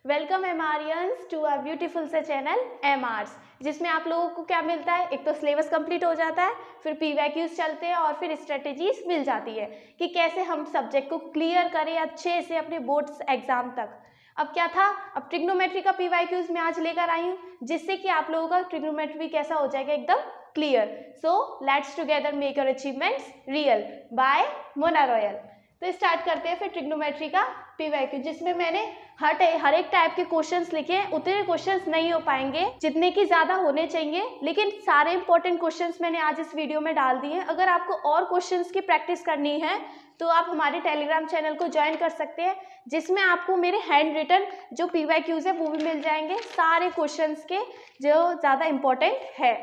Welcome एमआरियंस to our beautiful से channel एमआर्स, जिसमें आप लोगों को क्या मिलता है, एक तो सिलेबस कंप्लीट हो जाता है, फिर पीवाईक्यूज चलते हैं और फिर स्ट्रेटेजीज मिल जाती है कि कैसे हम सब्जेक्ट को क्लियर करें अच्छे से अपने बोर्ड्स एग्जाम तक। अब क्या था, अब ट्रिग्नोमेट्री का पीवाईक्यूज मैं आज लेकर आई हूँ, जिससे कि आप लोगों का ट्रिग्नोमेट्री कैसा हो जाएगा, एकदम clear. So let's together make your achievements real bye Mona royal. तो स्टार्ट करते हैं फिर ट्रिग्नोमेट्री का पीवाईक्यू, जिसमें मैंने हर एक टाइप के क्वेश्चंस लिखे हैं। उतने क्वेश्चंस नहीं हो पाएंगे जितने कि ज़्यादा होने चाहिए, लेकिन सारे इंपॉर्टेंट क्वेश्चंस मैंने आज इस वीडियो में डाल दिए हैं। अगर आपको और क्वेश्चंस की प्रैक्टिस करनी है तो आप हमारे टेलीग्राम चैनल को ज्वाइन कर सकते हैं, जिसमें आपको मेरे हैंड रिटन जो पीवाईक्यूज है वो भी मिल जाएंगे, सारे क्वेश्चंस के जो ज़्यादा इंपॉर्टेंट है।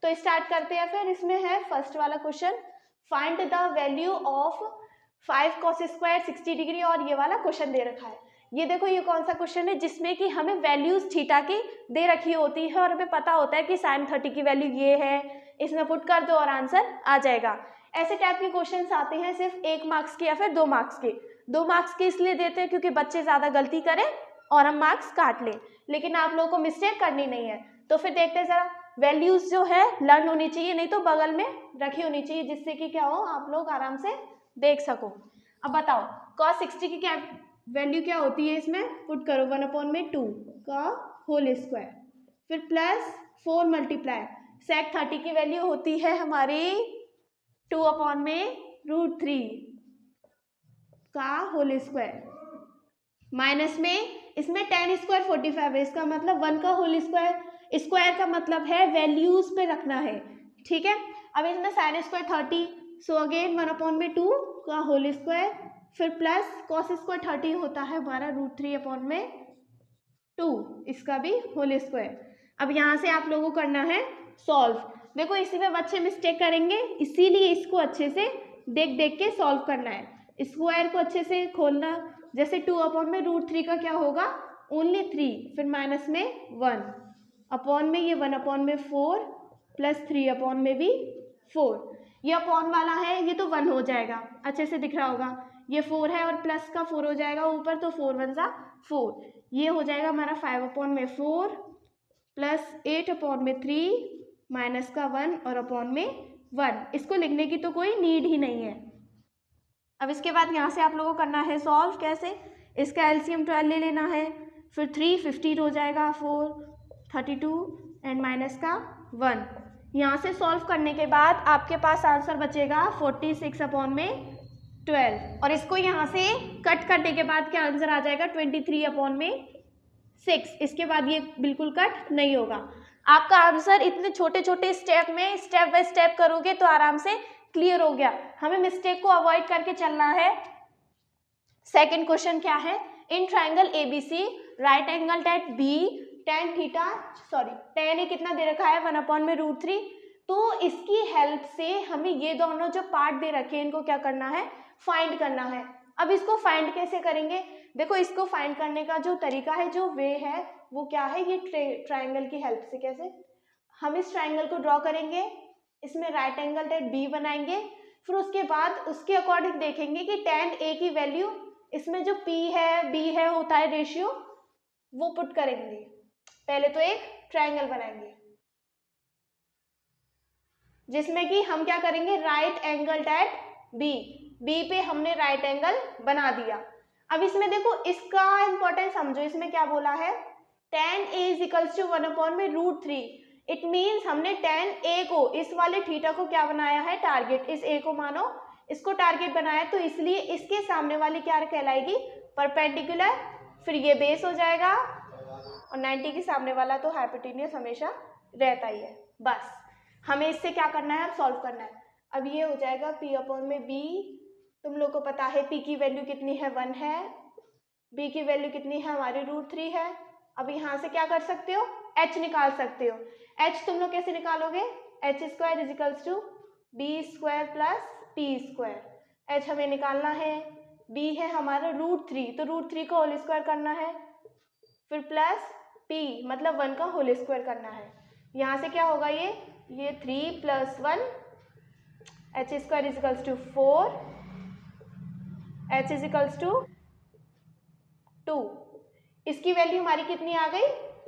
तो स्टार्ट करते हैं फिर। इसमें है फर्स्ट वाला question, find the value of 5 cos square 60 degree, और ये वाला क्वेश्चन दे रखा है। ये देखो, ये कौन सा क्वेश्चन है जिसमें कि हमें वैल्यूज थीटा की दे रखी होती है और हमें पता होता है कि sin 30 की वैल्यू ये है, इसमें पुट कर दो और आंसर आ जाएगा। ऐसे टाइप के क्वेश्चंस आते हैं सिर्फ 1 मार्क्स के या फिर 2 मार्क्स के। 2 मार्क्स के इसलिए देते हैं क्योंकि बच्चे ज़्यादा गलती करें और हम मार्क्स काट लें, लेकिन आप लोगों को मिस्टेक करनी नहीं है। तो फिर देखते हैं ज़रा, वैल्यूज जो है लर्न होनी चाहिए, नहीं तो बगल में रखी होनी चाहिए, जिससे कि क्या हो, आप लोग आराम से देख सको। अब बताओ, cos 60 की क्या वैल्यू क्या होती है, इसमें पुट करो 1/2 का होल स्क्वायर, फिर प्लस 4 मल्टीप्लाई sec 30 की वैल्यू होती है हमारी 2/√3 का होल स्क्वायर, माइनस में इसमें tan स्क्वायर 45 है, इसका मतलब 1 का होल स्क्वायर। स्क्वायर का मतलब है वैल्यूज पे रखना है, ठीक है। अब इसमें sin स्क्वायर 30, सो अगेन 1/2 का होल स्क्वायर, फिर प्लस cos स्क्वायर 30 होता है हमारा √3/2, इसका भी होल स्क्वायर। अब यहाँ से आप लोगों को करना है सॉल्व। देखो, इसी में बच्चे मिस्टेक करेंगे, इसीलिए इसको अच्छे से देख देख के सॉल्व करना है। स्क्वायर को अच्छे से खोलना, जैसे 2/√3 का क्या होगा, ओनली 3, फिर माइनस में 1, अपॉन में ये 1/4 प्लस 3 में भी 4। ये अपॉन वाला है, ये तो 1 हो जाएगा, अच्छे से दिख रहा होगा। ये 4 है और प्लस का 4 हो जाएगा ऊपर, तो 4 1 जा 4। ये हो जाएगा हमारा 5/4 प्लस 8/3 माइनस का 1 और अपॉन में 1। इसको लिखने की तो कोई नीड ही नहीं है। अब इसके बाद यहाँ से आप लोगों को करना है सॉल्व। कैसे, इसका एलसीएम 12 ले लेना है, फिर 3 15 हो जाएगा, 4 32 एंड माइनस का 1। यहाँ से सॉल्व करने के बाद आपके पास आंसर बचेगा 46/12, और इसको यहाँ से कट करने के बाद क्या आंसर आ जाएगा 23/6। इसके बाद ये बिल्कुल कट नहीं होगा। आपका आंसर इतने छोटे छोटे स्टेप में स्टेप बाय स्टेप करोगे तो आराम से क्लियर हो गया। हमें मिस्टेक को अवॉइड करके चलना है। सेकंड क्वेश्चन क्या है, in triangle ABC right angle at B tan A कितना दे रखा है 1/√3। तो इसकी हेल्प से हमें ये दोनों जो पार्ट दे रखे हैं इनको क्या करना है, फाइंड करना है। अब इसको फाइंड कैसे करेंगे, देखो, इसको फाइंड करने का जो तरीका है, जो वे है, वो क्या है, ये ट्राइंगल की हेल्प से। कैसे, हम इस ट्राइंगल को ड्रॉ करेंगे, इसमें राइट एंगल एट बी बनाएंगे, फिर उसके बाद उसके अकॉर्डिंग देखेंगे कि tan ए की वैल्यू, इसमें जो p है b है होता है रेशियो, वो पुट करेंगे। पहले तो एक ट्राइंगल बनाएंगे जिसमें कि हम क्या करेंगे, राइट एंगल एट बी पे हमने राइट एंगल बना दिया। अब इसमें देखो, इसका इंपॉर्टेंस समझो, इसमें क्या बोला है, tan a = 1/√3। इट मीन्स हमने tan a को, इस वाले थीटा को क्या बनाया है, टारगेट। इस a को मानो, इसको टारगेट बनाया, तो इसलिए इसके सामने वाली क्या कहलाएगी, परपेंडिकुलर। फिर ये बेस हो जाएगा, और 90 के सामने वाला तो हाइपोटेन्यूस हमेशा रहता ही है। बस हमें इससे क्या करना है, अब सॉल्व करना है। अब ये हो जाएगा p/b। तुम लोग को पता है p की वैल्यू कितनी है, 1 है, b की वैल्यू कितनी है, हमारी √3 है। अब यहाँ से क्या कर सकते हो, h निकाल सकते हो। h तुम लोग कैसे निकालोगे, h² = b² plus p²। h हमें निकालना है, b है हमारा √3, तो √3 का होल स्क्वायर करना है, फिर प्लस p मतलब 1 का होल स्क्वायर करना है। यहाँ से क्या होगा, ये 3 + 1, h² = 4, h = 2। इसकी वैल्यू हमारी कितनी आ गई,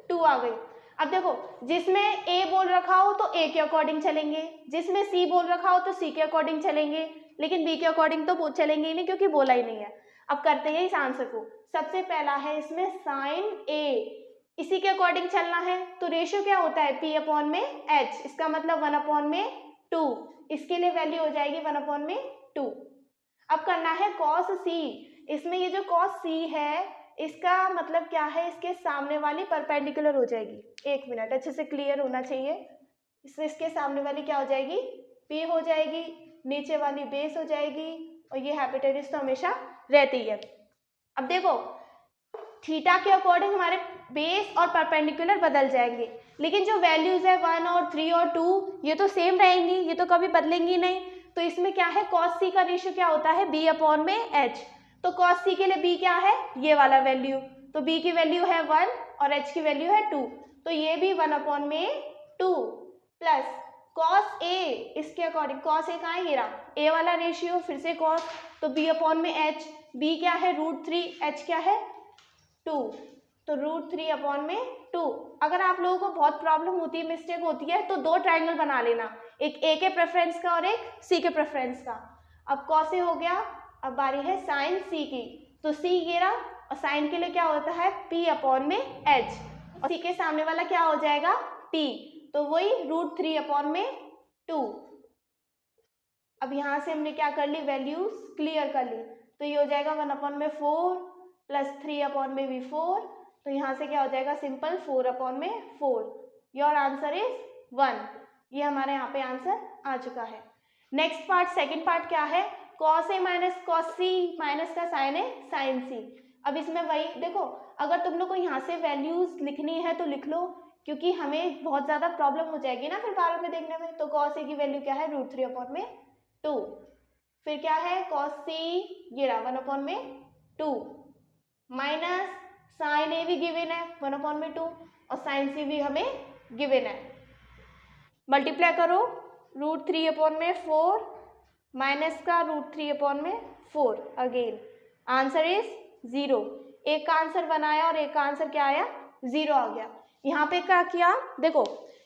2 आ गई। अब देखो, जिसमें ए बोल रखा हो तो ए के अकॉर्डिंग चलेंगे, जिसमें सी बोल रखा हो तो सी के अकॉर्डिंग चलेंगे, लेकिन बी के अकॉर्डिंग तो चलेंगे ही नहीं क्योंकि बोला ही नहीं है। अब करते हैं इस आंसर को। सबसे पहला है इसमें साइन ए, इसी के अकॉर्डिंग चलना है, तो रेशियो क्या होता है, पी अपॉन में एच, इसका मतलब 1 अपॉन में 2, इसके लिए वैल्यू हो जाएगी 1 अपॉन में 2। अब करना है कॉस सी, इसमें ये जो कॉस सी है इसका मतलब क्या है, इसके सामने वाली परपेंडिकुलर हो जाएगी। एक मिनट, अच्छे से क्लियर होना चाहिए। इसके सामने वाली क्या हो जाएगी, पी हो जाएगी, नीचे वाली बेस हो जाएगी, और ये हाइपोटेन्यूज तो हमेशा रहती है। अब देखो, थीटा के अकॉर्डिंग हमारे बेस और परपेंडिकुलर बदल जाएंगे, लेकिन जो वैल्यूज है 1 और 3 और 2 ये तो सेम रहेंगी, ये तो कभी बदलेंगी नहीं। तो इसमें क्या है, कॉस सी का रेशियो क्या होता है, बी अपॉन में एच। तो कॉस सी के लिए बी क्या है, ये वाला वैल्यू, तो बी की वैल्यू है 1 और एच की वैल्यू है 2, तो ये भी 1 अपॉन में 2 प्लस कॉस ए, इसके अकॉर्डिंग कॉस ए कहाँ है, ये रहा ए वाला रेशियो, फिर से कॉस, तो बी अपॉन में एच, बी क्या है √3, एच क्या है 2, तो √3 अपॉन में 2। अगर आप लोगों को बहुत प्रॉब्लम होती है, मिस्टेक होती है, तो 2 ट्राइंगल बना लेना, एक ए के प्रेफरेंस का और एक सी के प्रेफरेंस का। अब कॉस ए हो गया, अब बारी है साइन सी की, तो सी ये रहा, और साइन के लिए क्या होता है, पी अपॉन में एच, और सी के सामने वाला क्या हो जाएगा, पी, तो वही √3 अपॉन में 2। अब यहाँ से हमने क्या कर ली, वैल्यूज क्लियर कर ली, तो ये हो जाएगा 1 अपॉन में 4 प्लस 3 अपॉन में भी 4, तो यहाँ से क्या हो जाएगा सिंपल 4 अपॉन में 4। Your answer is 1। ये हमारे यहाँ पे आंसर आ चुका है। नेक्स्ट पार्ट, सेकंड पार्ट क्या है, cos A minus cos C minus का साइन ए साइन सी। अब इसमें वही देखो, अगर तुम लोग को यहाँ से वैल्यूज लिखनी है तो लिख लो, क्योंकि हमें बहुत ज़्यादा प्रॉब्लम हो जाएगी ना फिर बार में देखने में। तो कॉस ए की वैल्यू क्या है, √3 अपॉन में 2, फिर क्या है कॉस सी, ये रहा 1 अपॉन में 2, माइनस साइन ए भी गिवन है 1 अपॉन में 2, और साइन सी भी हमें गिवन है। मल्टीप्लाई करो, √3 अपॉन में 4 माइनस का √3 अपॉन में 4, अगेन आंसर इज 0। एक का आंसर बनाया और एक का आंसर क्या आया, 0 आ गया। यहाँ पे क्या किया, देखो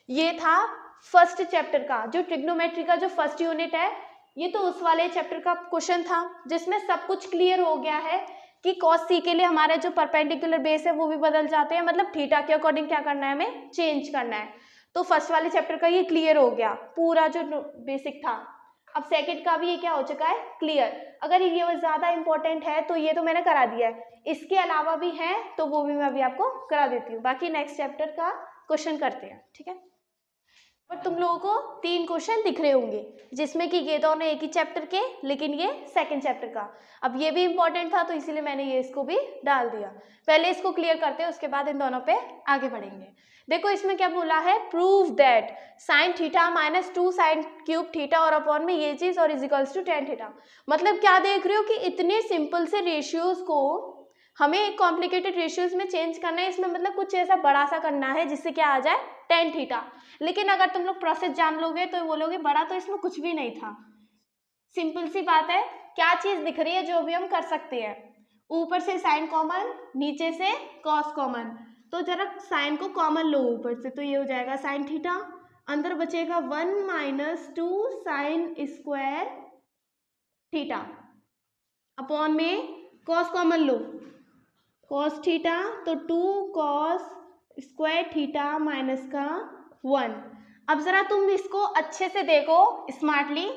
ये था फर्स्ट चैप्टर का, जो ट्रिग्नोमेट्री का जो फर्स्ट यूनिट है, ये तो उस वाले चैप्टर का क्वेश्चन था जिसमें सब कुछ क्लियर हो गया है कि कॉस सी के लिए हमारे जो परपेंडिकुलर बेस है वो भी बदल जाते हैं, मतलब थीटा के अकॉर्डिंग क्या करना है, हमें चेंज करना है। तो फर्स्ट वाले चैप्टर का ये क्लियर हो गया, पूरा जो बेसिक था। अब सेकंड का भी ये क्या हो चुका है, क्लियर। अगर ये ज़्यादा इंपॉर्टेंट है तो ये तो मैंने करा दिया है, इसके अलावा भी है तो वो भी मैं अभी आपको करा देती हूँ। बाकी नेक्स्ट चैप्टर का क्वेश्चन करते हैं, ठीक है। पर तुम लोगों को 3 क्वेश्चन दिख रहे होंगे, जिसमें कि ये दोनों एक ही चैप्टर के, लेकिन ये सेकंड चैप्टर का। अब ये भी इंपॉर्टेंट था तो इसीलिए मैंने ये इसको भी डाल दिया। पहले इसको क्लियर करते हैं, उसके बाद इन दोनों पे आगे बढ़ेंगे। देखो इसमें क्या बोला है, prove that sine theta minus 2 sine cube theta और अपॉन में ये चीज और इजिकल्स टू tan थीटा। मतलब क्या देख रहे हो कि इतने सिंपल से रेशियोज को हमें एक कॉम्प्लिकेटेड रेशियोज में चेंज करना है। इसमें मतलब कुछ ऐसा बड़ा सा करना है जिससे क्या आ जाए, tan थीटा। लेकिन अगर तुम लोग प्रोसेस जान लोगे तो बोलोगे बड़ा तो इसमें कुछ भी नहीं था। सिंपल सी बात है, क्या चीज दिख रही है जो भी हम कर सकते हैं। ऊपर से साइन कॉमन, नीचे से कॉस कॉमन, तो जरा साइन को कॉमन लो ऊपर से, तो ये हो जाएगा साइन थीटा, अंदर बचेगा 1 minus 2 sign square theta, upon में कॉस कॉमन लो, कॉस थीटा, तो 2 कॉस स्क्वायर थीटा माइनस का 1। अब जरा तुम इसको अच्छे से देखो स्मार्टली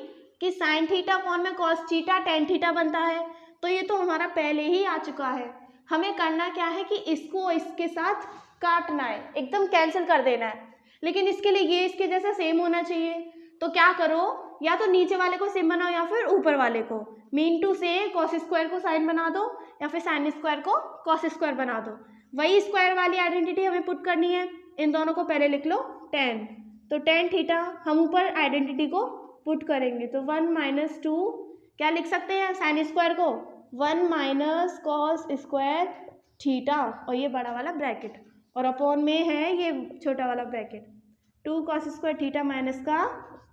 कि साइन थीटा अपॉन में कॉस थीटा tan थीटा बनता है, तो ये तो हमारा पहले ही आ चुका है। हमें करना क्या है कि इसको इसके साथ काटना है, एकदम कैंसिल कर देना है। लेकिन इसके लिए ये इसके जैसा सेम होना चाहिए, तो क्या करो, या तो नीचे वाले को सेम बनाओ या फिर ऊपर वाले को। मीन टू से कॉस स्क्वायर को साइन बना दो या फिर साइन स्क्वायर को कॉस स्क्वायर बना दो। वही स्क्वायर वाली आइडेंटिटी हमें पुट करनी है। इन दोनों को पहले लिख लो tan, तो tan थीटा हम ऊपर आइडेंटिटी को पुट करेंगे, तो 1 माइनस 2 क्या लिख सकते हैं साइन स्क्वायर को, 1 माइनस कॉस स्क्वायर थीटा, और ये बड़ा वाला ब्रैकेट, और अपॉन में है ये छोटा वाला bracket, 2 cos square theta minus का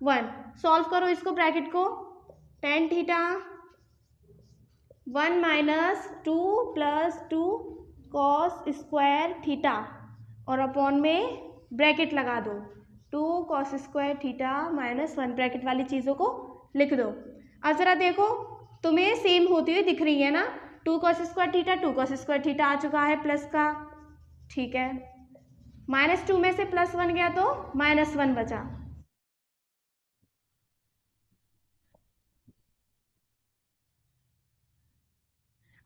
1। सॉल्व करो इसको ब्रैकेट को, tan theta 1 minus 2 plus 2 cos square theta और अपॉन में ब्रैकेट लगा दो 2 कॉस स्क्वायर थीटा -1 ब्रैकेट वाली चीज़ों को लिख दो। अब ज़रा देखो तुम्हें सेम होती हुई दिख रही है ना, 2 cos square theta 2 cos square theta आ चुका है प्लस का, ठीक है। -2 में से +1 गया तो -1 बचा।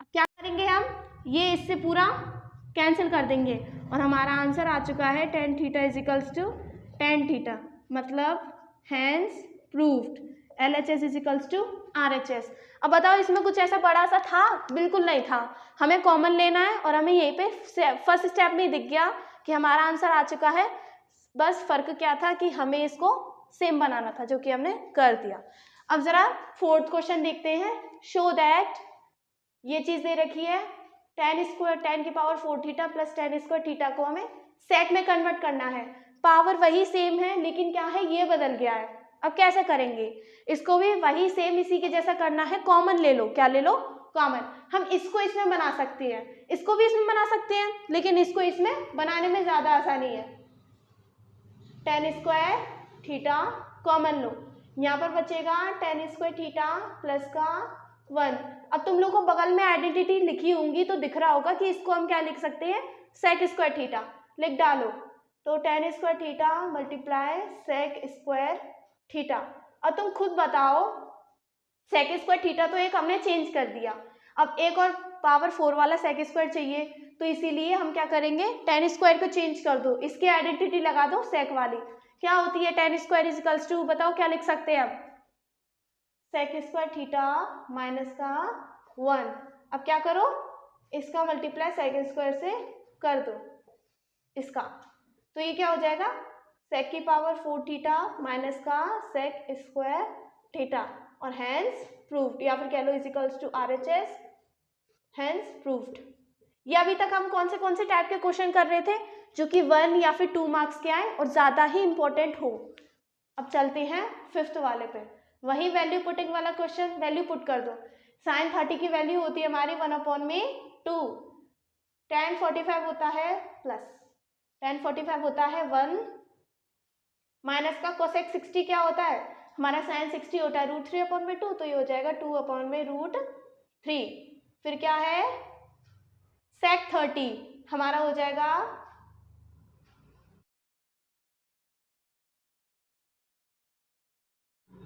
अब क्या करेंगे हम, ये इससे पूरा कैंसिल कर देंगे और हमारा आंसर आ चुका है tan theta equals to tan theta, मतलब hence proved LHS equals to RHS। अब बताओ इसमें कुछ ऐसा बड़ा सा था? बिल्कुल नहीं था। हमें कॉमन लेना है और हमें यहीं पे फर्स्ट स्टेप में ही दिख गया कि हमारा आंसर आ चुका है। बस फर्क क्या था कि हमें इसको सेम बनाना था, जो कि हमने कर दिया। अब जरा फोर्थ क्वेश्चन देखते हैं। शो दैट, ये चीज दे रखी है tan स्क्वायर tan की power 4 theta plus tan square theta को हमें सेक में कन्वर्ट करना है। पावर वही सेम है लेकिन क्या है, ये बदल गया है। अब कैसे करेंगे, इसको भी वही सेम इसी के जैसा करना है। कॉमन ले लो, क्या ले लो, कॉमन। हम इसको इसमें बना सकते हैं, इसको भी इसमें बना सकते हैं, लेकिन इसको इसमें बनाने में ज्यादा आसानी है। tan स्क्वायर थीटा कॉमन लो, यहाँ पर बचेगा tan स्क्वायर थीटा प्लस का 1। अब तुम लोग को बगल में आइडेंटिटी लिखी होंगी तो दिख रहा होगा कि इसको हम क्या लिख सकते हैं, सेक स्क्वायर थीटा लिख डालो। तो tan square theta multiply sec square theta. अब तुम खुद बताओ, सेक स्क्वायर थीटा तो एक हमने चेंज कर दिया, अब एक और पावर 4 वाला सेक स्क्वायर चाहिए, तो इसीलिए हम क्या करेंगे, tan स्क्वायर को चेंज कर दो, इसकी आइडेंटिटी लगा दो सेक वाली। क्या होती है tan स्क्वायर इजिकल्स टू, बताओ क्या लिख सकते हैं अब, सेक स्क्वायर थीटा माइनस का 1। अब क्या करो, इसका मल्टीप्लाई सेक स्क्वायर से कर दो इसका, तो ये क्या हो जाएगा, सेक की पावर 4 थीटा माइनस का सेक स्क्वायर थीटा और हैंस प्रूव्ड, या फिर कह लो equals to RHS, hence proved. ये अभी तक हम कौन से टाइप के क्वेश्चन कर रहे थे, जो कि 1 या फिर 2 मार्क्स के आए और ज्यादा ही इंपॉर्टेंट हो। अब चलते हैं फिफ्थ वाले पे, वही वैल्यू पुटिंग वाला क्वेश्चन। वैल्यू पुट कर दो, sin 30 की वैल्यू होती है हमारी 1/2, tan 45 होता है प्लस tan 45 होता है 1 माइनस का कोसेक 60 क्या होता है हमारा, sin 60 होता है √3/2, तो ये हो जाएगा 2/√3। फिर क्या है, sec 30 हमारा हो जाएगा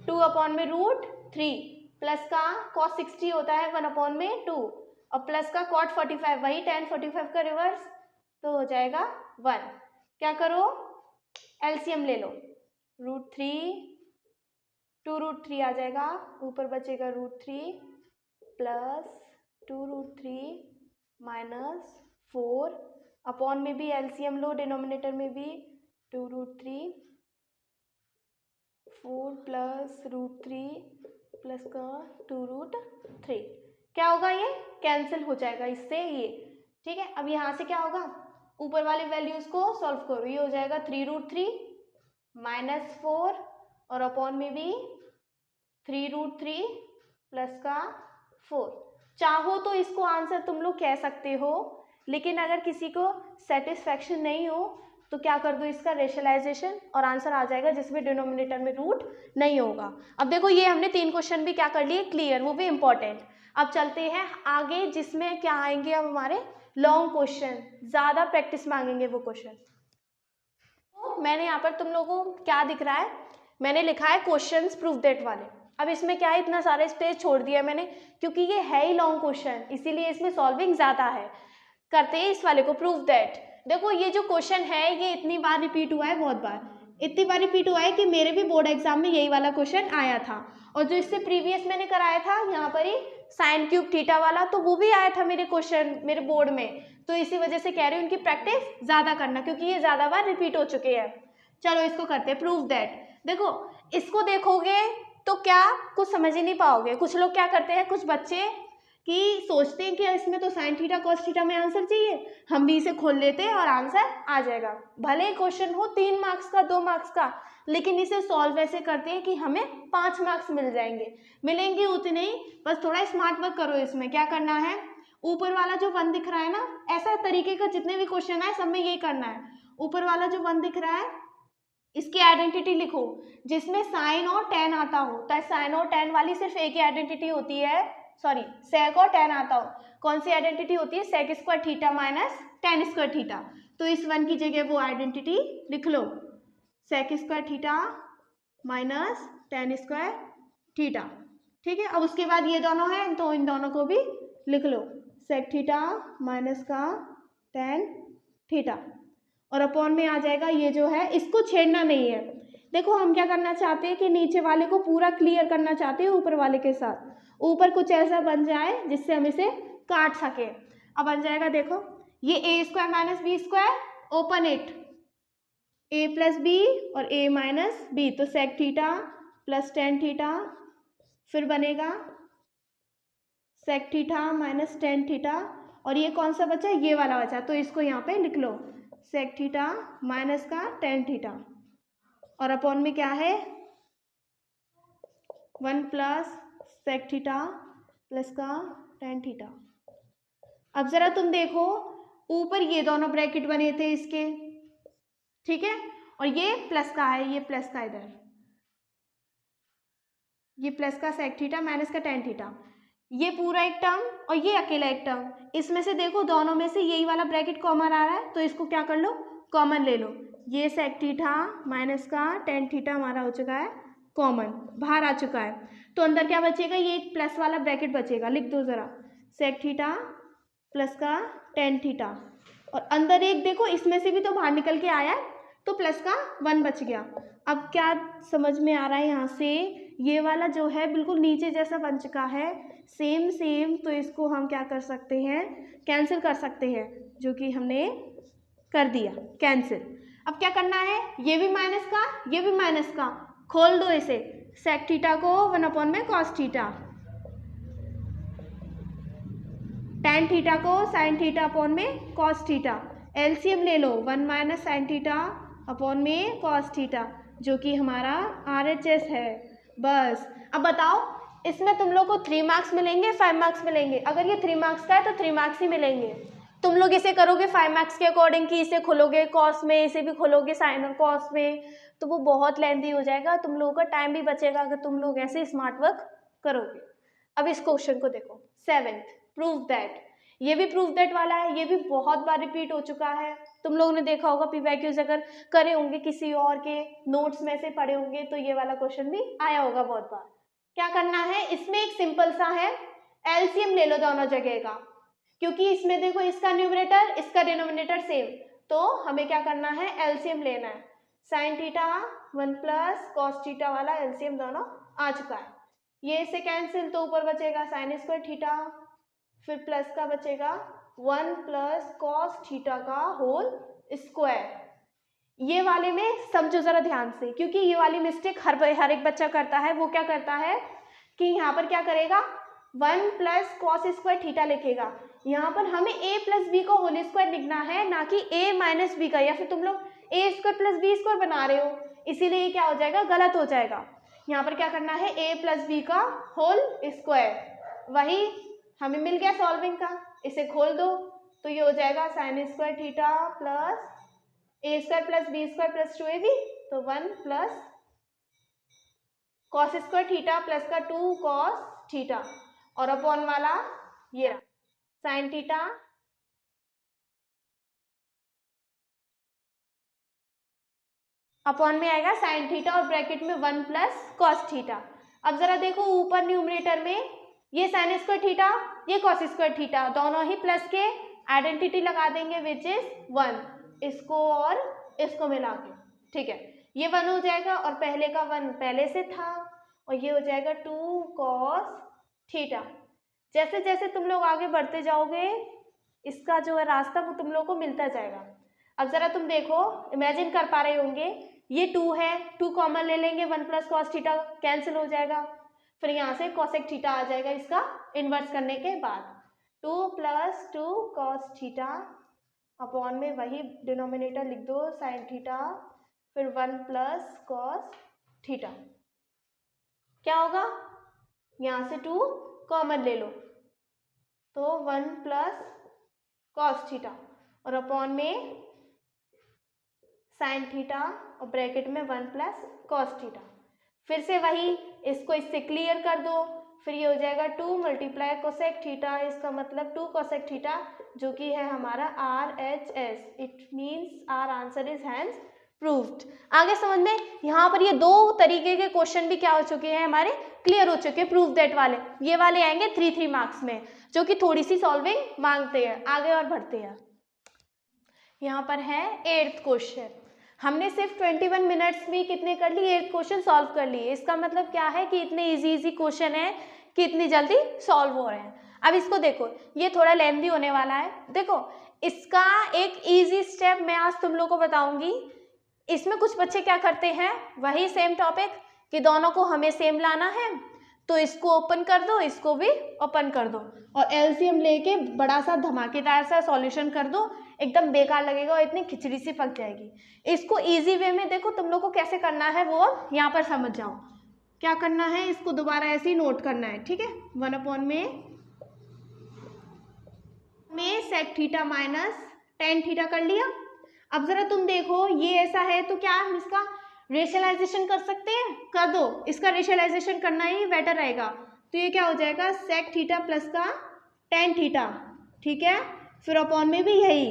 2/√3 प्लस का cos 60 होता है 1/2 और प्लस का cot 45 वही tan 45 का रिवर्स, तो हो जाएगा 1। क्या करो, एलसीएम ले लो, √3 2√3 आ जाएगा, ऊपर बचेगा √3 प्लस 2√3 माइनस 4, अपॉन में भी एलसीएम लो, डिनोमिनेटर में भी 2√3 4 प्लस √3 प्लस का 2√3, क्या होगा, ये कैंसिल हो जाएगा इससे ये, ठीक है। अब यहाँ से क्या होगा, ऊपर वाली वैल्यूज को सॉल्व करो, ये हो जाएगा 3√3 माइनस 4 और अपॉन में भी 3√3 प्लस का 4। चाहो तो इसको आंसर तुम लोग कह सकते हो, लेकिन अगर किसी को सेटिस्फैक्शन नहीं हो तो क्या कर दो, इसका रेशनलाइजेशन और आंसर आ जाएगा, जिसमें डिनोमिनेटर में रूट नहीं होगा। अब देखो ये हमने 3 क्वेश्चन भी क्या कर लिए क्लियर, वो भी इम्पोर्टेंट। अब चलते हैं आगे, जिसमें क्या आएंगे अब हमारे लॉन्ग क्वेश्चन, ज़्यादा प्रैक्टिस मांगेंगे वो क्वेश्चन। तो मैंने यहाँ पर तुम लोगों को क्या दिख रहा है, मैंने लिखा है क्वेश्चंस प्रूव दैट वाले। अब इसमें क्या है, इतना सारा स्पेस छोड़ दिया मैंने, क्योंकि ये है ही लॉन्ग क्वेश्चन, इसीलिए इसमें सॉल्विंग ज़्यादा है। करते हैं इस वाले को, प्रूव दैट। देखो ये जो क्वेश्चन है ये इतनी बार रिपीट हुआ है, बहुत बार, इतनी बार रिपीट हुआ है कि मेरे भी बोर्ड एग्जाम में यही वाला क्वेश्चन आया था, और जो इससे प्रीवियस मैंने कराया था यहाँ पर ही साइन क्यूब थीटा वाला, तो वो भी आया था मेरे क्वेश्चन मेरे बोर्ड में। तो इसी वजह से कह रही हूँ उनकी प्रैक्टिस ज़्यादा करना, क्योंकि ये ज़्यादा बार रिपीट हो चुके हैं। चलो इसको करते हैं प्रूव दैट। देखो इसको देखोगे तो क्या कुछ समझ ही नहीं पाओगे। कुछ लोग क्या करते हैं, कुछ बच्चे कि सोचते हैं कि इसमें तो साइन थीटा कॉस थीटा में आंसर चाहिए, हम भी इसे खोल लेते हैं और आंसर आ जाएगा। भले क्वेश्चन हो 3 मार्क्स का 2 मार्क्स का, लेकिन इसे सॉल्व ऐसे करते हैं कि हमें 5 मार्क्स मिल जाएंगे, मिलेंगे उतने ही, बस थोड़ा स्मार्ट वर्क करो। इसमें क्या करना है, ऊपर वाला जो 1 दिख रहा है ना, ऐसा तरीके का जितने भी क्वेश्चन है सब में यही करना है। ऊपर वाला जो 1 दिख रहा है इसकी आइडेंटिटी लिखो जिसमें साइन और टेन आता हो। तो साइन और टेन वाली सिर्फ एक ही आइडेंटिटी होती है, सॉरी सेक और टेन आता हो। कौन सी आइडेंटिटी होती है? Sec square theta minus tan square theta. तो इस 1 की जगह वो आइडेंटिटी लिख लो, sec square theta minus tan square theta. ठीक है, अब उसके बाद ये दोनों हैं तो इन दोनों को भी लिख लो, सेक थीटा माइनस का टेन थीटा, और अपॉन में आ जाएगा ये जो है, इसको छेड़ना नहीं है। देखो हम क्या करना चाहते हैं कि नीचे वाले को पूरा क्लियर करना चाहते हैं ऊपर वाले के साथ, ऊपर कुछ ऐसा बन जाए जिससे हम इसे काट सके। अब बन जाएगा, देखो ये A square minus B square open it, A plus B और ए माइनस बी, तो sec theta plus tan theta, फिर बनेगा sec theta minus tan theta, और ये कौन सा बचा? ये वाला बचा, तो इसको यहाँ पे लिख लो, सेक थीटा माइनस का टेन थीटा, और अपॉन में क्या है 1 प्लस सेक थीटा प्लस का टेन थीटा। अब जरा तुम देखो ऊपर ये दोनों ब्रैकेट बने थे इसके, ठीक है, और ये प्लस का है, ये प्लस का इधर, ये प्लस का सेक थीटा माइनस का टेन थीटा, ये पूरा एक टर्म और ये अकेला एक टर्म। इसमें से देखो दोनों में से यही वाला ब्रैकेट कॉमन आ रहा है, तो इसको क्या कर लो, कॉमन ले लो। ये सेक थीटा माइनस का टेन थीटा हमारा हो चुका है कॉमन, बाहर आ चुका है। तो अंदर क्या बचेगा? ये एक प्लस वाला ब्रैकेट बचेगा, लिख दो ज़रा, सेक थीटा प्लस का टेन थीटा, और अंदर एक देखो इसमें से भी तो बाहर निकल के आया है, तो प्लस का 1 बच गया। अब क्या समझ में आ रहा है यहाँ से? ये वाला जो है बिल्कुल नीचे जैसा बन चुका है, सेम सेम, तो इसको हम क्या कर सकते हैं? कैंसिल कर सकते हैं, जो कि हमने कर दिया कैंसिल। अब क्या करना है? ये भी माइनस का, ये भी माइनस का, खोल दो इसे, सेक थीटा को 1 अपॉन में कॉस थीटा, टेन थीटा को साइन थीटा अपॉन में कॉस थीटा, एलसीएम ले लो 1 माइनस साइन थीटा अपॉन में कॉस थीटा, जो कि हमारा आरएचएस है। बस अब बताओ इसमें तुम लोग को 3 मार्क्स मिलेंगे 5 मार्क्स मिलेंगे? अगर ये 3 मार्क्स का है तो 3 मार्क्स ही मिलेंगे। तुम लोग इसे करोगे 5 मार्क्स के अकॉर्डिंग कि इसे खोलोगे कॉस में, इसे भी खोलोगे साइन और कॉस में, तो वो बहुत लेंथी हो जाएगा, तुम लोगों का टाइम भी बचेगा अगर तुम लोग ऐसे स्मार्ट वर्क करोगे। अब इस क्वेश्चन को देखो, 7th प्रूव दैट, ये भी प्रूव दैट वाला है, ये भी बहुत बार रिपीट हो चुका है, तुम लोगों ने देखा होगा पीवाईक्यूज अगर करे होंगे किसी और के नोट्स में से पढ़े होंगे तो ये वाला क्वेश्चन भी आया होगा बहुत बार। क्या करना है? इसमें एक सिंपल सा है, एलसीएम ले लो दोनों जगह का, क्योंकि इसमें देखो इसका न्यूमरेटर इसका डिनोमिनेटर सेम, तो हमें क्या करना है? एलसीएम लेना है। Sine theta 1 plus cos theta वाला एलसीएम दोनों आ चुका है, ये इससे कैंसिल, तो ऊपर बचेगा साइन स्क्वायर थीटा, फिर प्लस का बचेगा 1 प्लस कॉस थीटा का होल स्क्वायर। ये वाले में समझो जरा ध्यान से, क्योंकि ये वाली मिस्टेक हर एक बच्चा करता है। वो क्या करता है कि यहाँ पर क्या करेगा, 1 प्लस कॉस स्क्वायर थीटा लिखेगा, यहाँ पर हमें a प्लस बी का होल स्क्वायर लिखना है, ना कि a माइनस बी का, या फिर तुम लोग a square plus B square बना रहे हो, इसीलिए ये क्या हो जाएगा, गलत हो जाएगा। यहाँ पर क्या करना है, a प्लस बी का होल स्क्वायर, वही हमें मिल गया सॉल्विंग का, इसे खोल दो तो ये हो जाएगा sine square theta plus A square plus B square plus 2ab, तो 1 plus cos square theta plus का 2 कॉस थीटा, और अपॉन वाला ये रहा साइन थीटा अपॉन में आएगा साइन थीटा और ब्रैकेट में 1 प्लस कॉस थीटा। अब जरा देखो ऊपर न्यूमरेटर में ये साइन स्क्वायर थीटा ये कॉस स्क्वायर थीटा दोनों ही प्लस के, आइडेंटिटी लगा देंगे विच इज 1, इसको और इसको मिला के, ठीक है, ये 1 हो जाएगा और पहले का 1 पहले से था, और ये हो जाएगा 2 कॉस थीटा। जैसे जैसे तुम लोग आगे बढ़ते जाओगे इसका जो है रास्ता वो तुम लोग को मिलता जाएगा। अब जरा तुम देखो, इमेजिन कर पा रहे होंगे, ये 2 है, 2 कॉमन ले लेंगे, 1 प्लस कॉस थीटा कैंसिल हो जाएगा, फिर यहाँ से कॉसेक थीटा आ जाएगा इसका इन्वर्स करने के बाद, 2 प्लस 2 कॉस थीटा अपॉन में वही डिनोमिनेटर लिख दो साइन थीटा, फिर 1 प्लस कॉस थीटा, क्या होगा, यहाँ से 2 कॉमन ले लो, तो 1 प्लस कॉस थीटा और अपॉन में साइन थीटा और ब्रैकेट में 1 प्लस कॉस थीटा। फिर से वही, इसको इससे क्लियर कर दो, फिर ये हो जाएगा 2 मल्टीप्लाई कोसेक थीटा, इसका मतलब 2 कोसेक थीटा, जो कि है हमारा RHS। It means our answer is hence proved. आगे समझ में, यहाँ पर ये दो तरीके के क्वेश्चन भी क्या हो चुके हैं हमारे, क्लियर हो चुके हैं, प्रूव दैट वाले। ये वाले आएंगे 3 मार्क्स में, जो कि थोड़ी सी सॉल्विंग मांगते हैं। आगे और बढ़ते हैं, यहाँ पर है 8th क्वेश्चन। हमने सिर्फ 21 मिनट्स में कितने कर लिए, 8 क्वेश्चन सॉल्व कर लिए। इसका मतलब क्या है कि इतने इजी क्वेश्चन है कि इतनी जल्दी सॉल्व हो रहे हैं। अब इसको देखो, ये थोड़ा लेंथी होने वाला है। देखो, इसका एक इजी स्टेप मैं आज तुम लोग को बताऊंगी। इसमें कुछ बच्चे क्या करते हैं, वही सेम टॉपिक कि दोनों को हमें सेम लाना है, तो इसको ओपन कर दो, इसको भी ओपन कर दो और एलसीएम लेके बड़ा सा धमाकेदार सा सॉल्यूशन कर दो। एकदम बेकार लगेगा और इतनी खिचड़ी सी पक जाएगी। इसको इजी वे में देखो तुम लोग को कैसे करना है, वो यहाँ पर समझ जाओ। क्या करना है, इसको दोबारा ऐसे ही नोट करना है, ठीक है। 1 अपॉन में sec theta minus tan theta कर लिया। अब जरा तुम देखो, ये ऐसा है तो क्या हम इसका रेशनलाइजेशन कर सकते हैं, कर दो। इसका रेशनलाइजेशन करना ही बेटर रहेगा। तो ये क्या हो जाएगा, सेक थीटा प्लस का टेन थीटा, ठीक है। फिर अपॉन में भी यही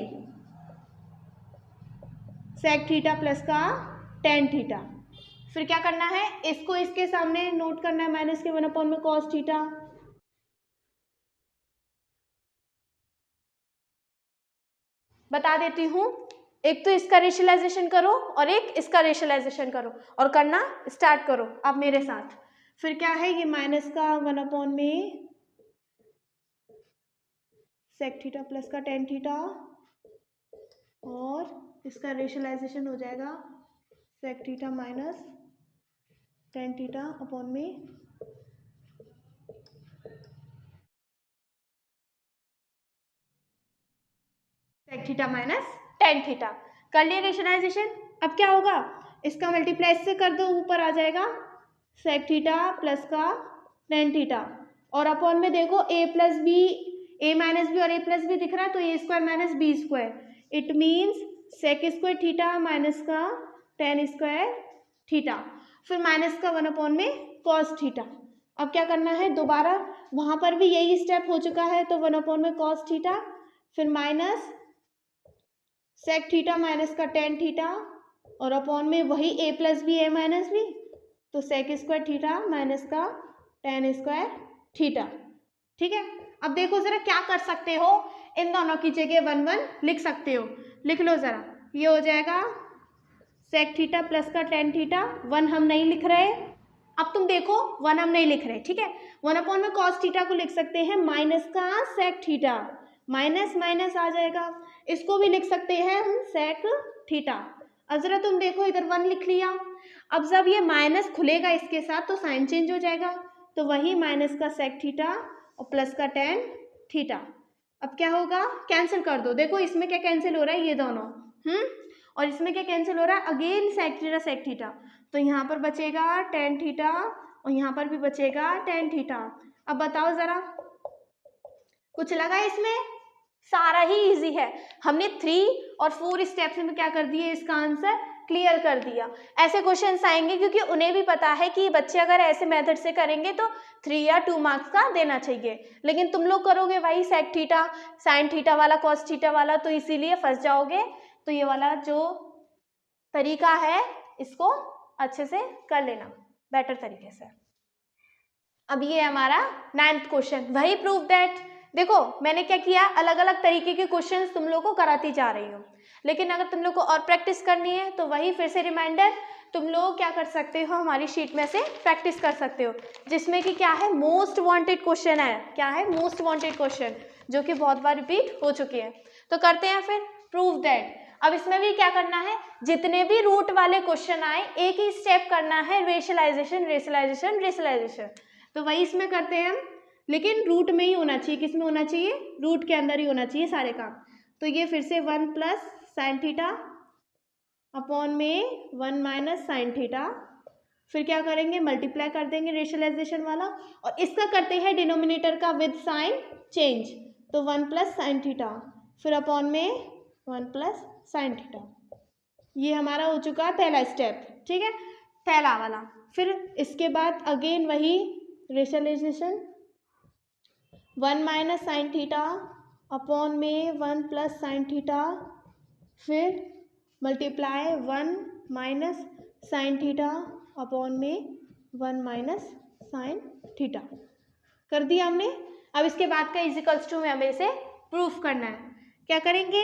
सेक थीटा प्लस का टेन थीटा। फिर क्या करना है, इसको इसके सामने नोट करना है, माइनस के 1 अपॉन में कॉस थीटा। बता देती हूँ, एक तो इसका रेशनलाइजेशन करो और एक इसका रेशनलाइजेशन करो और करना स्टार्ट करो अब मेरे साथ। फिर क्या है, ये माइनस का 1 अपॉन में सेक थीटा प्लस का टेन थीटा और इसका रेशनलाइजेशन हो जाएगा sec theta minus tan theta upon में sec theta minus tan theta. कर लिए रेशनलाइजेशन। अब क्या होगा, इसका मल्टीप्लाई इससे कर दो, ऊपर आ जाएगा सेक थीटा प्लस का टेन थीटा और अपॉन में देखो a plus B, A minus B और a प्लस बी दिख रहा है, तो A square minus B square. It means sec square theta minus का टेन स्क्वायर थीटा, फिर माइनस का 1 अपॉन में कॉस थीटा। अब क्या करना है, दोबारा वहाँ पर भी यही स्टेप हो चुका है, तो 1 अपॉन में कॉस थीटा, फिर माइनस सेक थीटा माइनस का टेन थीटा और अपॉन में वही a plus B A minus B, तो सेक स्क्वायर थीटा माइनस का टेन स्क्वायर थीटा, ठीक है। अब देखो जरा क्या कर सकते हो, इन दोनों की जगह 1 1 लिख सकते हो। लिख लो जरा, ये हो जाएगा सेक थीटा प्लस का टेन थीटा, 1 हम नहीं लिख रहे। अब तुम देखो 1 हम नहीं लिख रहे, ठीक है। 1 अपॉन में कॉस थीटा को लिख सकते हैं माइनस का सेक थीटा, माइनस माइनस आ जाएगा, इसको भी लिख सकते हैं हम सेक थीटा। अब जरा तुम देखो, इधर 1 लिख लिया। अब जब ये माइनस खुलेगा इसके साथ तो साइन चेंज हो जाएगा, तो वही माइनस का सेक थीटा और प्लस का टेन थीटा। अब क्या होगा, कैंसिल कर दो। देखो इसमें क्या कैंसिल हो रहा है, ये दोनों, और इसमें क्या कैंसिल हो रहा है, अगेन सेक थीटा। तो यहाँ पर बचेगा टेन थीटा और यहाँ पर भी बचेगा टेन थीटा। अब बताओ जरा, कुछ लगा इसमें, सारा ही इजी है। हमने 3 और 4 स्टेप्स में क्या कर दिए, इसका आंसर क्लियर कर दिया। ऐसे क्वेश्चंस आएंगे क्योंकि उन्हें भी पता है कि बच्चे अगर ऐसे मेथड से करेंगे तो 3 या 2 मार्क्स का देना चाहिए, लेकिन तुम लोग करोगे भाई सेक थीटा साइन थीटा वाला कॉस थीटा वाला, तो इसीलिए फंस जाओगे। तो ये वाला जो तरीका है इसको अच्छे से कर लेना बेटर तरीके से। अब ये हमारा 9th क्वेश्चन, वही प्रूव दैट। देखो मैंने क्या किया, अलग अलग तरीके के क्वेश्चंस तुम लोग को कराती जा रही हूँ, लेकिन अगर तुम लोग को और प्रैक्टिस करनी है तो वही फिर से रिमाइंडर तुम लोग क्या कर सकते हो, हमारी शीट में से प्रैक्टिस कर सकते हो, जिसमें कि क्या है, मोस्ट वांटेड क्वेश्चन है। क्या है, मोस्ट वांटेड क्वेश्चन, जो कि बहुत बार रिपीट हो चुके हैं। तो करते हैं फिर प्रूव दैट। अब इसमें भी क्या करना है, जितने भी रूट वाले क्वेश्चन आए एक ही स्टेप करना है, रेशनलाइजेशन रेशनलाइजेशन रेशनलाइजेशन। तो वही इसमें करते हैं हम, लेकिन रूट में ही होना चाहिए। किस में होना चाहिए, रूट के अंदर ही होना चाहिए सारे काम। तो ये फिर से 1 प्लस साइन थीटा अपॉन में 1 माइनस साइन थीटा, फिर क्या करेंगे, मल्टीप्लाई कर देंगे रेशनलाइजेशन वाला, और इसका करते हैं डिनोमिनेटर का विद साइन चेंज। तो 1 प्लस साइन थीटा, फिर अपॉन में 1 प्लस साइन थीटा। ये हमारा हो चुका है पहला स्टेप, ठीक है, पहला वाला। फिर इसके बाद अगेन वही rationalisation, 1 minus sine theta upon में 1 प्लस साइन थीटा, फिर multiply 1 minus sine theta upon में 1 माइनस साइन थीटा कर दिया हमने। अब इसके बाद का इजिकल्स टू में हमें इसे प्रूफ करना है। क्या करेंगे,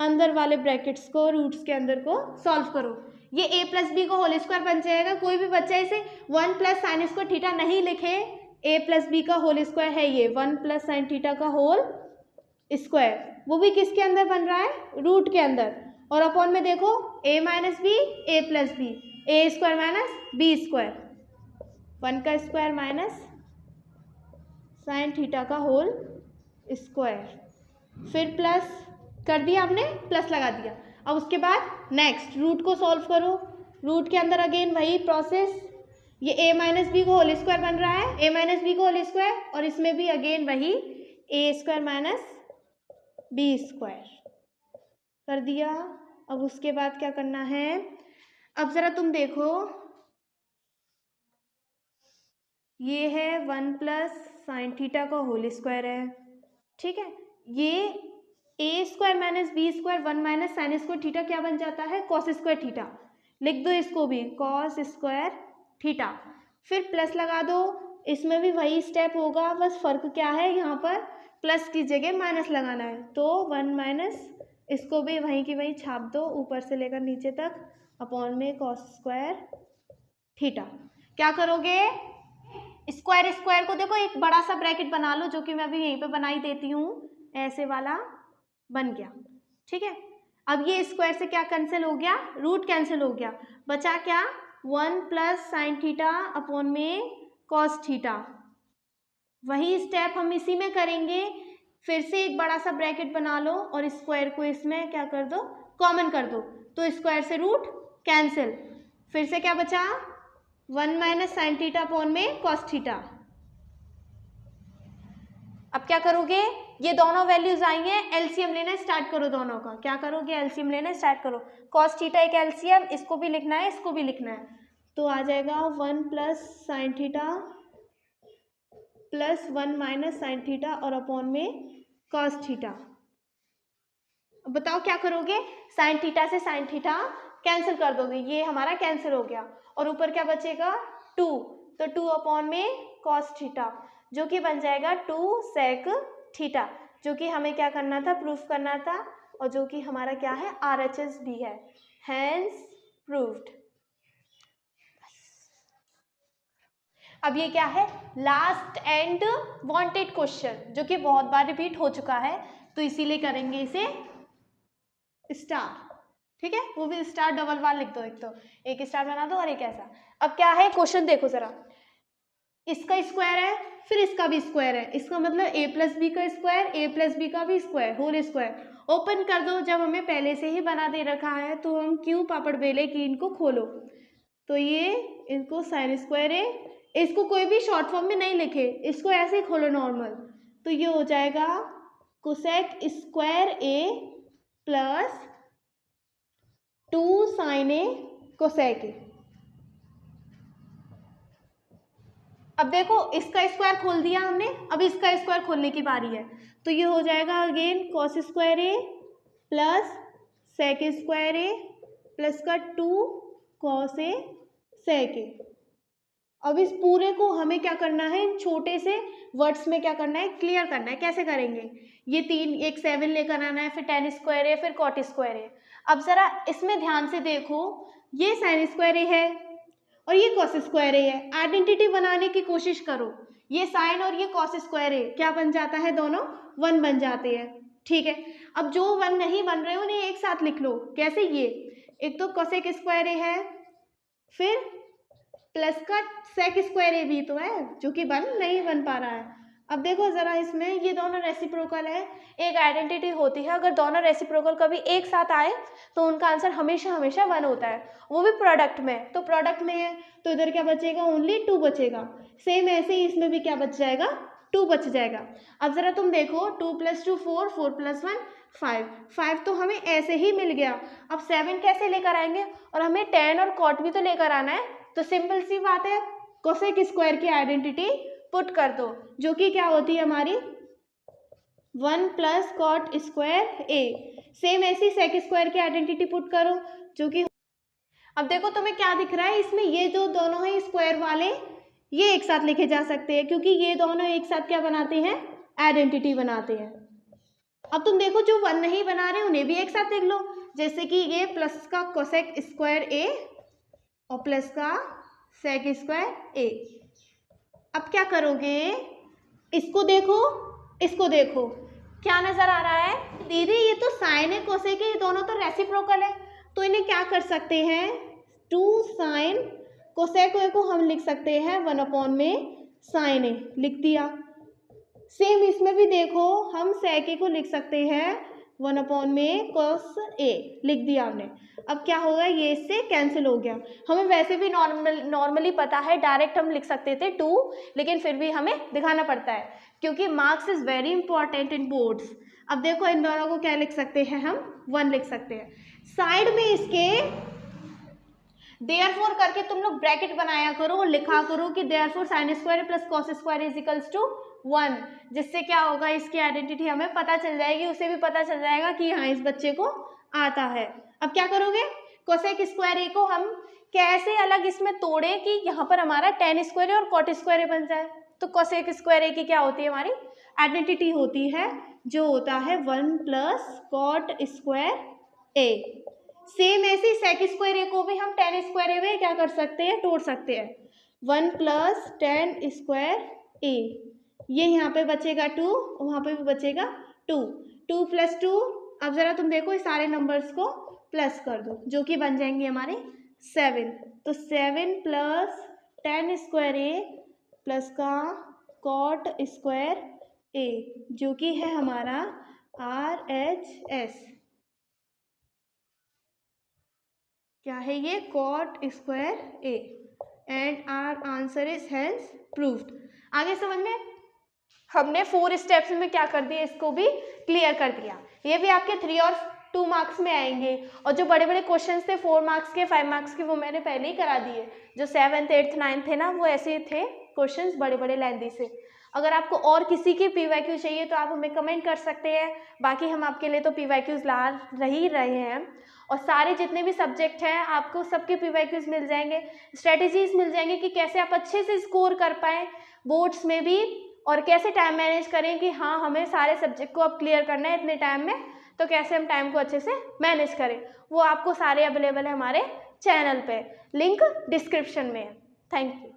अंदर वाले ब्रैकेट्स को, रूट्स के अंदर को सॉल्व करो। ये a प्लस बी का होल स्क्वायर बन जाएगा। कोई भी बच्चा इसे 1 प्लस साइन स्क्वायर थीटा नहीं लिखे, a प्लस बी का होल स्क्वायर है ये 1 प्लस साइन थीटा का होल स्क्वायर, वो भी किसके अंदर बन रहा है, रूट के अंदर। और अपॉन में देखो a minus B A plus B, A square minus B square, 1 का स्क्वायर माइनस साइन थीटा का होल स्क्वायर, फिर प्लस कर दिया हमने, प्लस लगा दिया। अब उसके बाद नेक्स्ट रूट को सॉल्व करो। रूट के अंदर अगेन वही प्रोसेस, ये a माइनस बी का होल स्क्वायर बन रहा है, a माइनस बी का होल स्क्वायर, और इसमें भी अगेन वही a square minus B square कर दिया। अब उसके बाद क्या करना है, अब ज़रा तुम देखो, ये है 1 प्लस साइन थीटा का होल स्क्वायर है, ठीक है। ये a square minus B square 1 minus sine square theta क्या बन जाता है, कॉस स्क्वायर थीटा। लिख दो इसको भी, कॉस स्क्वायर थीटा, फिर प्लस लगा दो। इसमें भी वही स्टेप होगा, बस फ़र्क क्या है, यहाँ पर प्लस की जगह माइनस लगाना है। तो 1 माइनस, इसको भी वहीं की वहीं छाप दो, ऊपर से लेकर नीचे तक, अपॉन में कॉस स्क्वायर थीटा। क्या करोगे, स्क्वायर स्क्वायर को देखो एक बड़ा सा ब्रैकेट बना लो, जो कि मैं अभी यहीं पे बनाई देती हूँ, ऐसे वाला बन गया, ठीक है। अब ये स्क्वायर से क्या कैंसिल हो गया, रूट कैंसिल हो गया, बचा क्या, 1 प्लस साइन थीटा अपॉन में कॉस थीटा। वही स्टेप हम इसी में करेंगे, फिर से एक बड़ा सा ब्रैकेट बना लो और स्क्वायर को इसमें क्या कर दो, कॉमन कर दो, तो स्क्वायर से रूट कैंसिल, फिर से क्या बचा, 1 माइनस साइन थीटा अपॉन में कॉस थीटा। अब क्या करोगे, ये दोनों वैल्यूज आई हैं, एलसीएम लेना स्टार्ट करो दोनों का। क्या करोगे, एलसीएम लेना स्टार्ट करो। कॉस थीटा एक एलसीएम, इसको भी लिखना है, इसको भी लिखना है, तो आ जाएगा 1 plus sine theta plus 1 minus sine theta और अपॉन में कॉस थीटा। बताओ क्या करोगे, साइन थीटा से साइन थीटा कैंसिल कर दोगे, ये हमारा कैंसिल हो गया, और ऊपर क्या बचेगा 2, तो 2 अपॉन में कॉस थीटा, जो कि बन जाएगा 2 सेक थीटा, जो कि हमें क्या करना था, प्रूफ करना था, और जो कि हमारा क्या है, RHS भी है, हैंस प्रूव्ड। अब ये क्या है, लास्ट एंड वांटेड क्वेश्चन, जो कि बहुत बार रिपीट हो चुका है, तो इसीलिए करेंगे इसे स्टार, ठीक है, वो भी स्टार डबल बार लिख दो, एक स्टार बना दो और एक ऐसा। अब क्या है क्वेश्चन, देखो जरा, इसका स्क्वायर है, फिर इसका भी स्क्वायर है, इसका मतलब a प्लस बी का स्क्वायर, a प्लस बी का भी स्क्वायर, होल स्क्वायर। ओपन कर दो, जब हमें पहले से ही बना दे रखा है तो हम क्यों पापड़ बेले कि इनको खोलो, तो ये इनको साइन स्क्वायर है, इसको कोई भी शॉर्ट फॉर्म में नहीं लिखे, इसको ऐसे ही खोलो नॉर्मल, तो ये हो जाएगा cosec square a plus 2 sine A cosec A. अब देखो इसका स्क्वायर खोल दिया हमने, अब इसका स्क्वायर खोलने की बारी है, तो ये हो जाएगा again cos square A plus sec square A plus का 2 कॉस ए सेक ए। अब इस पूरे को हमें क्या करना है, इन छोटे से वर्ड्स में क्या करना है, क्लियर करना है। कैसे करेंगे, ये 3 एक 7 लेकर आना है, फिर tan स्क्वायर ए, फिर कॉट स्क्वायर ए। अब जरा इसमें ध्यान से देखो, ये साइन स्क्वायर ए है और ये कॉस स्क्वायर ए है, आइडेंटिटी बनाने की कोशिश करो, ये साइन और ये कॉस स्क्वायर ए क्या बन जाता है, दोनों 1 बन जाते हैं, ठीक है। अब जो 1 नहीं बन रहे उन्हें एक साथ लिख लो, कैसे, ये एक तो कोसेक स्क्वायर ए है, फिर प्लस का सेक स्क्वायर ए भी तो है, जो कि नहीं बन पा रहा है। अब देखो जरा इसमें ये दोनों रेसिप्रोकल है, एक आइडेंटिटी होती है, अगर दोनों रेसिप्रोकल कभी एक साथ आए तो उनका आंसर हमेशा हमेशा 1 होता है, वो भी प्रोडक्ट में, तो प्रोडक्ट में है तो इधर क्या बचेगा, ओनली 2 बचेगा। सेम ऐसे ही इसमें भी क्या बच जाएगा, 2 बच जाएगा। अब ज़रा तुम देखो 2 + 2 4, 4 + 1 5, 5 तो हमें ऐसे ही मिल गया। अब 7 कैसे लेकर आएंगे, और हमें tan और cot भी तो लेकर आना है। तो सिंपल सी बात है, कोसेक स्क्वायर की आइडेंटिटी पुट कर दो, जो कि क्या होती है हमारी 1 + cot स्क्वायर a। सेम ऐसी सेक स्क्वायर की आइडेंटिटी पुट करो, जो कि अब देखो तुम्हें क्या दिख रहा है इसमें, ये जो दोनों हैं स्क्वायर वाले ये एक साथ लिखे जा सकते हैं, क्योंकि ये दोनों एक साथ क्या बनाते हैं, आइडेंटिटी बनाते हैं। अब तुम देखो जो 1 नहीं बना रहे उन्हें भी एक साथ लिख लो, जैसे कि ये प्लस का कोसेक स्क्वायर a और प्लस का सेक स्क्वायर a। अब क्या करोगे, इसको देखो इसको देखो, क्या नजर आ रहा है, दीदी ये तो साइन है कोसेक है, ये दोनों तो रेसिप्रोकल है, तो इन्हें क्या कर सकते हैं, 2 साइन कोसेक को हम लिख सकते हैं 1 में साइन ए, लिख दिया। सेम इसमें भी देखो हम सेक ए को लिख सकते हैं 1 में कोस ए, लिख दिया हमने। अब क्या होगा, ये इससे कैंसिल हो गया। हमें वैसे भी नॉर्मली पता है, डायरेक्ट हम लिख सकते थे 2, लेकिन फिर भी हमें दिखाना पड़ता है, क्योंकि marks is very important in boards. अब देखो इन दोनों को क्या लिख सकते हैं, हम 1 लिख सकते हैं। साइड में इसके देयरफॉर करके तुम लोग ब्रैकेट बनाया करो और लिखा करो कि therefore sine square plus cos square is equals to 1, जिससे क्या होगा, इसकी आइडेंटिटी हमें पता चल जाएगी, उसे भी पता चल जाएगा कि हाँ इस बच्चे को आता है। अब क्या करोगे, कोसेक स्क्वायर ए को हम कैसे अलग इसमें तोड़े कि यहाँ पर हमारा tan स्क्वायर और cot स्क्वायर बन जाए। तो कोसेक स्क्वायर ए की क्या होती है, हमारी आइडेंटिटी होती है, जो होता है 1 + cot स्क्वायर ए। सेम ऐसे सेक स्क्वायर ए को भी हम tan स्क्वायर ए में क्या कर सकते हैं, तोड़ सकते हैं। 1 + tan स्क्वायर ए, ये यहाँ पे बचेगा 2, वहाँ पे भी बचेगा 2, 2 + 2। अब ज़रा तुम देखो इस सारे नंबर्स को प्लस कर दो, जो कि बन जाएंगे हमारे 7। तो 7 + tan स्क्वायर ए प्लस का cot स्क्वायर ए, जो कि है हमारा RHS। क्या है ये, cot square A, and our answer is hence proved. आगे समझ में, हमने 4 स्टेप्स में क्या कर दिया, इसको भी क्लियर कर दिया। ये भी आपके 3 और 2 मार्क्स में आएंगे, और जो बड़े बड़े क्वेश्चंस थे 4 मार्क्स के 5 मार्क्स के, वो मैंने पहले ही करा दिए। जो 7th 8th 9th थे ना, वो ऐसे थे क्वेश्चंस बड़े बड़े लेंथी से। अगर आपको और किसी के PYQ चाहिए तो आप हमें कमेंट कर सकते हैं, बाकी हम आपके लिए तो PYQs ला ही रहे हैं। और सारे जितने भी सब्जेक्ट हैं आपको सबके PYQs मिल जाएंगे, स्ट्रेटजीज मिल जाएंगे कि कैसे आप अच्छे से स्कोर कर पाएँ बोर्ड्स में भी, और कैसे टाइम मैनेज करें कि हाँ हमें सारे सब्जेक्ट को अब क्लियर करना है इतने टाइम में, तो कैसे हम टाइम को अच्छे से मैनेज करें। वो आपको सारे अवेलेबल है हमारे चैनल पे, लिंक डिस्क्रिप्शन में है। Thank you.